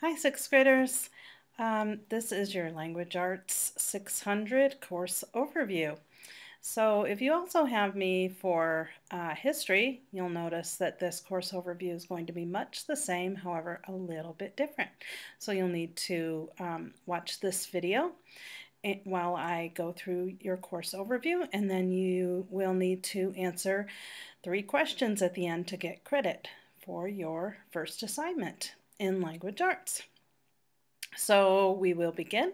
Hi, sixth graders. This is your Language Arts 600 course overview. So if you also have me for history, you'll notice that this course overview is going to be much the same, however, a little bit different. So you'll need to watch this video while I go through your course overview, and then you will need to answer 3 questions at the end to get credit for your first assignment in Language Arts. So we will begin.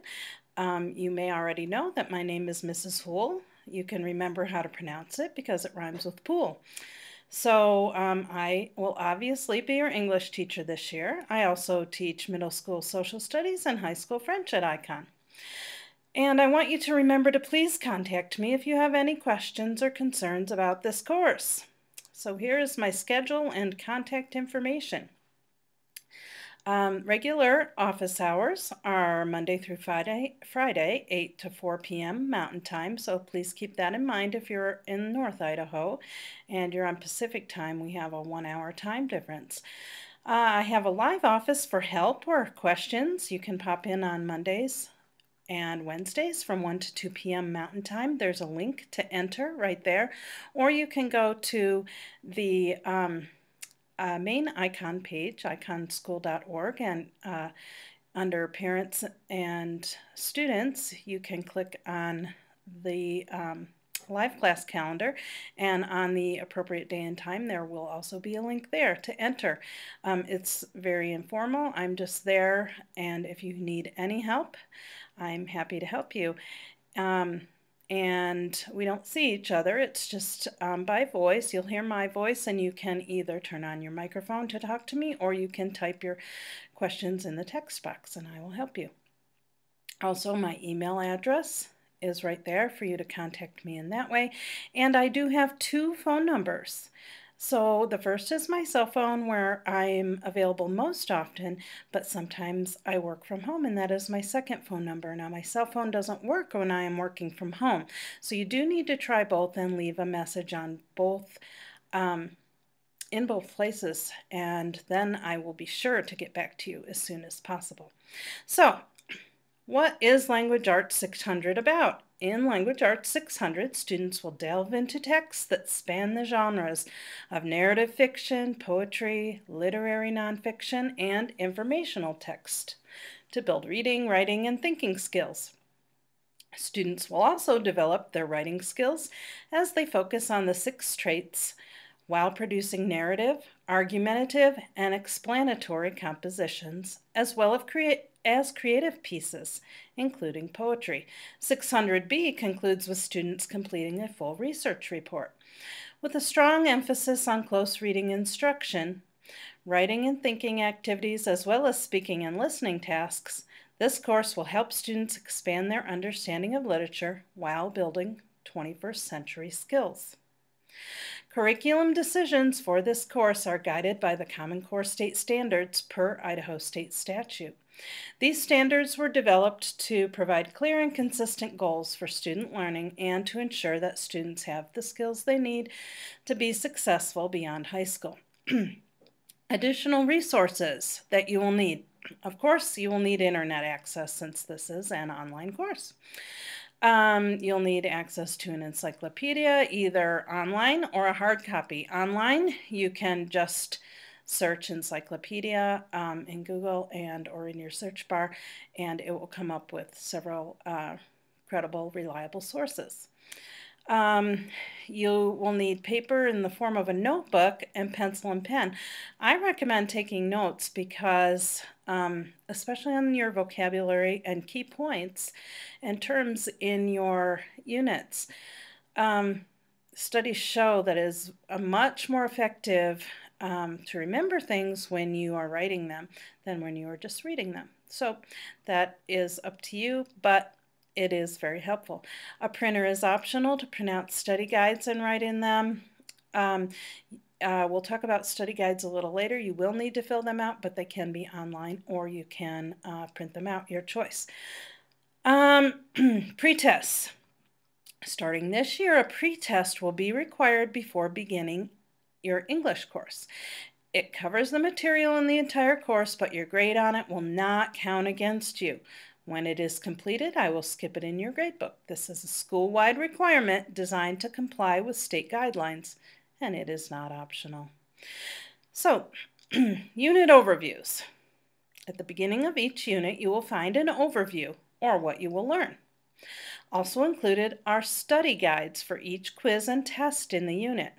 You may already know that my name is Mrs. Hool. You can remember how to pronounce it because it rhymes with pool. So I will obviously be your English teacher this year. I also teach middle school social studies and high school French at Icon. And I want you to remember to please contact me if you have any questions or concerns about this course. So here is my schedule and contact information. Regular office hours are Monday through Friday, 8 to 4 p.m. Mountain Time, so please keep that in mind if you're in North Idaho and you're on Pacific Time. We have a 1-hour time difference. I have a live office for help or questions. You can pop in on Mondays and Wednesdays from 1 to 2 p.m. Mountain Time. There's a link to enter right there, or you can go to the main Icon page, iconschool.org, and under Parents and Students, you can click on the live class calendar, and on the appropriate day and time there will also be a link there to enter. It's very informal. I'm just there, and if you need any help, I'm happy to help you. And we don't see each other. It's just by voice. You'll hear my voice, and you can either turn on your microphone to talk to me, or you can type your questions in the text box, and I will help you. Also, my email address is right there for you to contact me in that way. And I do have 2 phone numbers. So the first is my cell phone, where I'm available most often, but sometimes I work from home, and that is my second phone number. Now, my cell phone doesn't work when I am working from home, so you do need to try both and leave a message on both, in both places, and then I will be sure to get back to you as soon as possible. So, what is Language Arts 600 about? In Language Arts 600, students will delve into texts that span the genres of narrative fiction, poetry, literary nonfiction, and informational text to build reading, writing, and thinking skills. Students will also develop their writing skills as they focus on the 6 traits while producing narrative, argumentative, and explanatory compositions, as well as creative pieces, including poetry. 600B concludes with students completing a full research report. With a strong emphasis on close reading instruction, writing and thinking activities, as well as speaking and listening tasks, this course will help students expand their understanding of literature while building 21st century skills. Curriculum decisions for this course are guided by the Common Core State Standards per Idaho State statute. These standards were developed to provide clear and consistent goals for student learning and to ensure that students have the skills they need to be successful beyond high school. Additional resources that you will need. Of course, you will need internet access since this is an online course. You'll need access to an encyclopedia, either online or a hard copy. Online, you can just search encyclopedia in Google or in your search bar, and it will come up with several credible, reliable sources. You will need paper in the form of a notebook and pencil and pen. I recommend taking notes because, especially on your vocabulary and key points and terms in your units, studies show that it is much more effective to remember things when you are writing them than when you are just reading them. So that is up to you, but it is very helpful. A printer is optional to print out study guides and write in them. We'll talk about study guides a little later. You will need to fill them out, but they can be online or you can print them out, your choice. Pretests. Starting this year, a pretest will be required before beginning your English course. It covers the material in the entire course, but your grade on it will not count against you. When it is completed, I will skip it in your gradebook. This is a school-wide requirement designed to comply with state guidelines, and it is not optional. So, unit overviews. At the beginning of each unit, you will find an overview, or what you will learn. Also included are study guides for each quiz and test in the unit.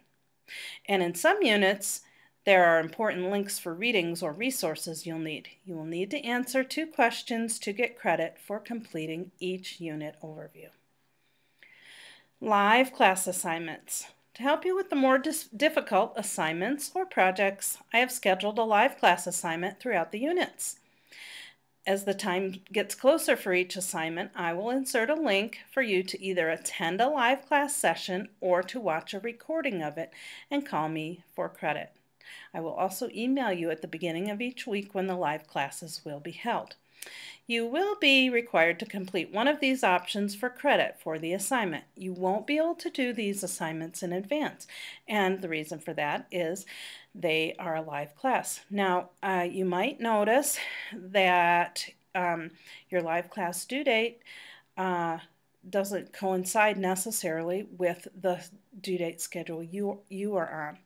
And in some units, there are important links for readings or resources you'll need. You will need to answer 2 questions to get credit for completing each unit overview. Live class assignments. To help you with the more difficult assignments or projects, I have scheduled a live class assignment throughout the units. As the time gets closer for each assignment, I will insert a link for you to either attend a live class session or to watch a recording of it and call me for credit. I will also email you at the beginning of each week when the live classes will be held. You will be required to complete one of these options for credit for the assignment. You won't be able to do these assignments in advance, and the reason for that is they are a live class. Now, you might notice that your live class due date doesn't coincide necessarily with the due date schedule you are on.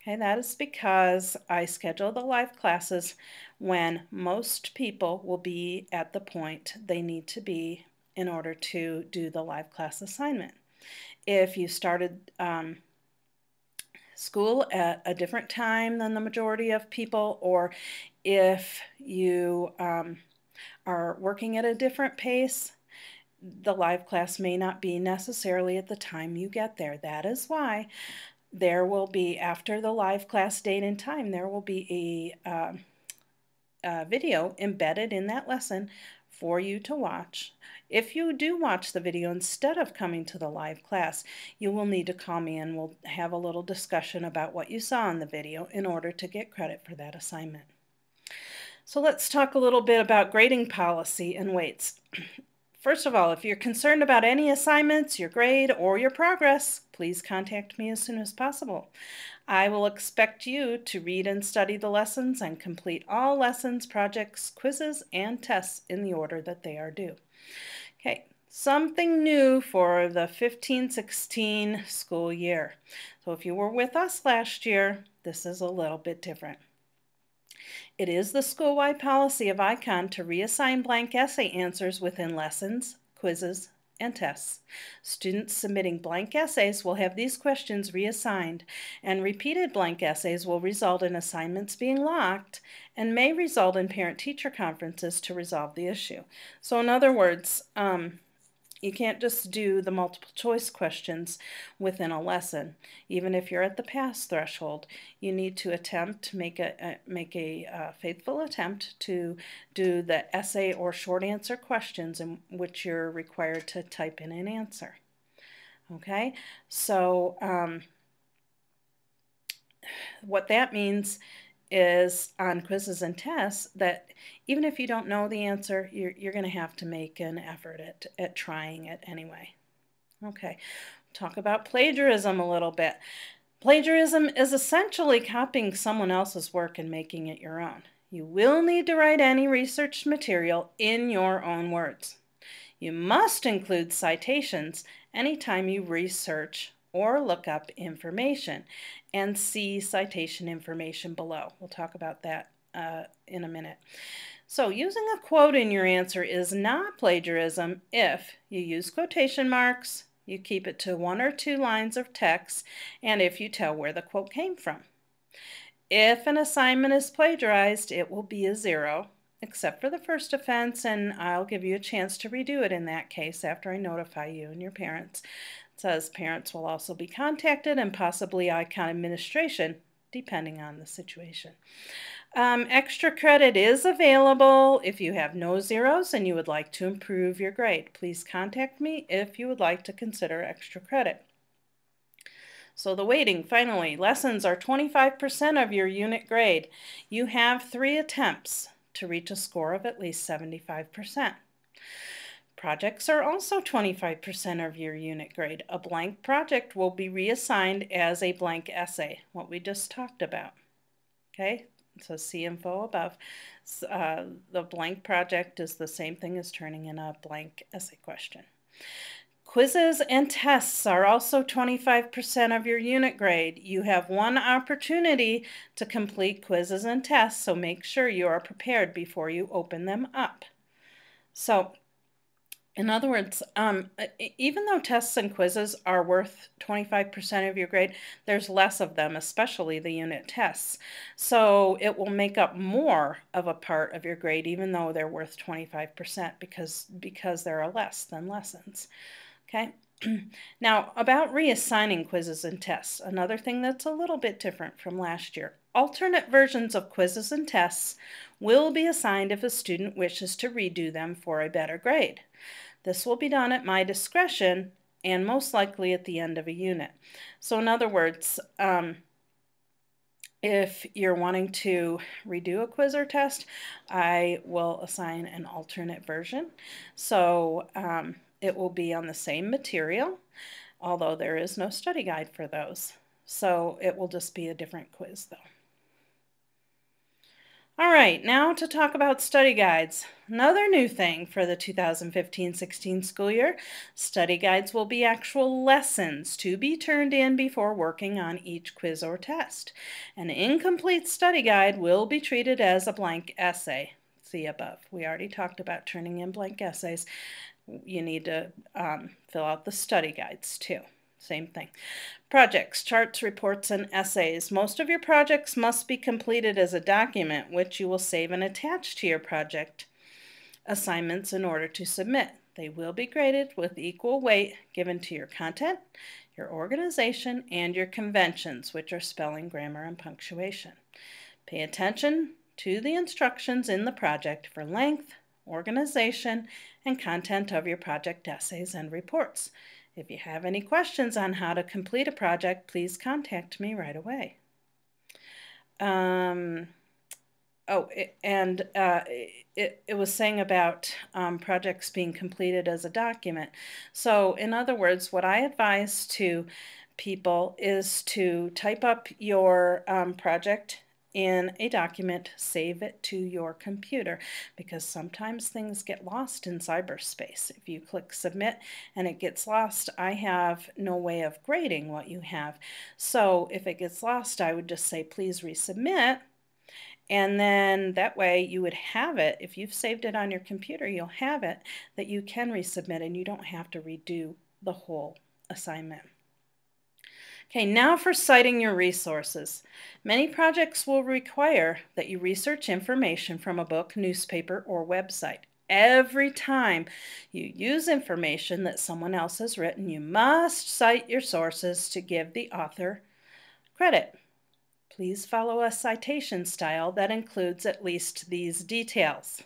Okay, that is because I schedule the live classes when most people will be at the point they need to be in order to do the live class assignment. If you started school at a different time than the majority of people, or if you are working at a different pace, the live class may not be necessarily at the time you get there. That is why there will be, after the live class date and time, there will be a video embedded in that lesson for you to watch. If you do watch the video instead of coming to the live class, you will need to call me and we'll have a little discussion about what you saw in the video in order to get credit for that assignment. So let's talk a little bit about grading policy and weights. First of all, if you're concerned about any assignments, your grade, or your progress, please contact me as soon as possible. I will expect you to read and study the lessons and complete all lessons, projects, quizzes, and tests in the order that they are due. Okay, something new for the 15-16 school year. So if you were with us last year, this is a little bit different. It is the school-wide policy of ICON to reassign blank essay answers within lessons, quizzes, and tests. Students submitting blank essays will have these questions reassigned, and repeated blank essays will result in assignments being locked and may result in parent-teacher conferences to resolve the issue. So in other words, you can't just do the multiple choice questions within a lesson. Even if you're at the pass threshold, you need to make a faithful attempt to do the essay or short answer questions in which you're required to type in an answer. Okay, so what that means is on quizzes and tests that even if you don't know the answer, you're going to have to make an effort at trying it anyway. Okay, talk about plagiarism a little bit. Plagiarism is essentially copying someone else's work and making it your own. You will need to write any research material in your own words. You must include citations anytime you research or look up information, and see citation information below. We'll talk about that in a minute. So using a quote in your answer is not plagiarism if you use quotation marks, you keep it to 1 or 2 lines of text, and if you tell where the quote came from. If an assignment is plagiarized, it will be a 0, except for the first offense, and I'll give you a chance to redo it in that case after I notify you and your parents. It says parents will also be contacted and possibly ICON administration, depending on the situation. Extra credit is available if you have no zeros and you would like to improve your grade. Please contact me if you would like to consider extra credit. So the weighting, finally, lessons are 25% of your unit grade. You have 3 attempts to reach a score of at least 75%. Projects are also 25% of your unit grade. A blank project will be reassigned as a blank essay, what we just talked about. Okay, so see info above. The blank project is the same thing as turning in a blank essay question. Quizzes and tests are also 25% of your unit grade. You have one opportunity to complete quizzes and tests, so make sure you are prepared before you open them up. So, in other words, even though tests and quizzes are worth 25% of your grade, there's less of them, especially the unit tests. So it will make up more of a part of your grade, even though they're worth 25% because there are less than lessons. Okay. Now, about reassigning quizzes and tests, another thing that's a little bit different from last year. Alternate versions of quizzes and tests will be assigned if a student wishes to redo them for a better grade. This will be done at my discretion and most likely at the end of a unit. So in other words, if you're wanting to redo a quiz or test, I will assign an alternate version. So it will be on the same material, although there is no study guide for those. So it will just be a different quiz though. All right, now to talk about study guides. Another new thing for the 2015-16 school year, study guides will be actual lessons to be turned in before working on each quiz or test. An incomplete study guide will be treated as a blank essay. See above. We already talked about turning in blank essays. You need to fill out the study guides too. Same thing. Projects, charts, reports, and essays. Most of your projects must be completed as a document, which you will save and attach to your project assignments in order to submit. They will be graded with equal weight given to your content, your organization, and your conventions, which are spelling, grammar, and punctuation. Pay attention to the instructions in the project for length, organization, and content of your project essays and reports. If you have any questions on how to complete a project, please contact me right away. It was saying about projects being completed as a document. So in other words, what I advise to people is to type up your project in a document, save it to your computer, because sometimes things get lost in cyberspace. If you click submit and it gets lost, I have no way of grading what you have. So if it gets lost, I would just say please resubmit, and then that way you would have it. If you've saved it on your computer, you'll have it that you can resubmit and you don't have to redo the whole assignment. Okay, now for citing your resources. Many projects will require that you research information from a book, newspaper, or website. Every time you use information that someone else has written, you must cite your sources to give the author credit. Please follow a citation style that includes at least these details.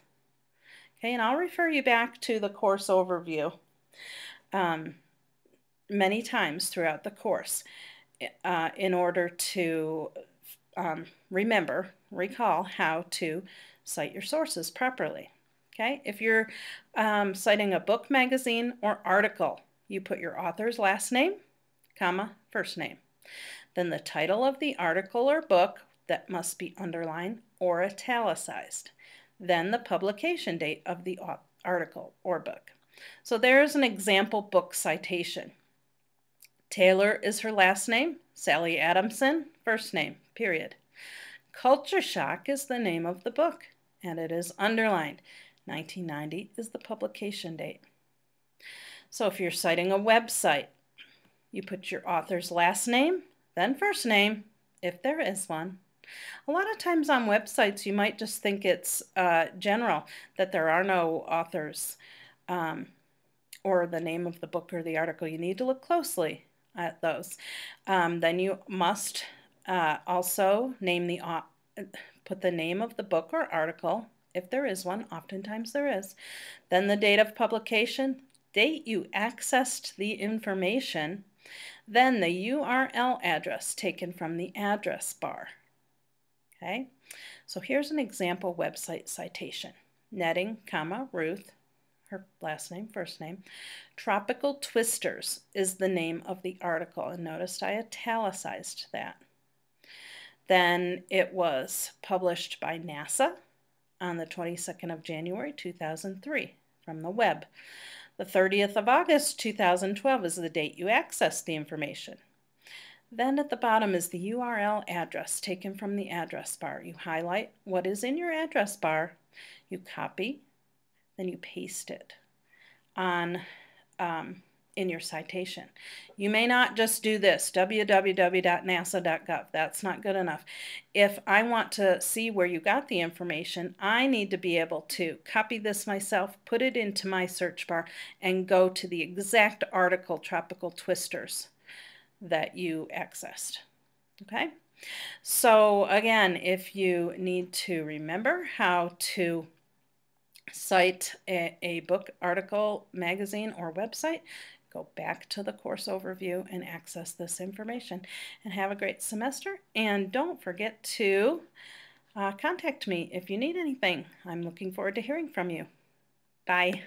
Okay, and I'll refer you back to the course overview many times throughout the course in order to recall how to cite your sources properly. Okay, if you're citing a book, magazine, or article, you put your author's last name, comma, first name. Then the title of the article or book that must be underlined or italicized. Then the publication date of the article or book. So there's an example book citation. Taylor is her last name, Sally Adamson, first name, period. Culture Shock is the name of the book, and it is underlined. 1990 is the publication date. So if you're citing a website, you put your author's last name, then first name, if there is one. A lot of times on websites, you might just think it's general, that there are no authors or the name of the book or the article. You need to look closely at those. Then you must also name put the name of the book or article, if there is one. Oftentimes there is. Then the date of publication, date you accessed the information, then the URL address taken from the address bar. Okay, so here's an example website citation. Netting, comma, Ruth, her last name, first name. Tropical Twisters is the name of the article, and notice I italicized that. Then it was published by NASA on the 22nd of January 2003 from the web. The 30th of August 2012 is the date you accessed the information. Then at the bottom is the URL address taken from the address bar. You highlight what is in your address bar, you copy, then you paste it on in your citation. You may not just do this, www.nasa.gov. That's not good enough. If I want to see where you got the information, I need to be able to copy this myself, put it into my search bar, and go to the exact article, Tropical Twisters, that you accessed. Okay? So again, if you need to remember how to cite a book, article, magazine, or website, go back to the course overview and access this information. And have a great semester. And don't forget to contact me if you need anything. I'm looking forward to hearing from you. Bye.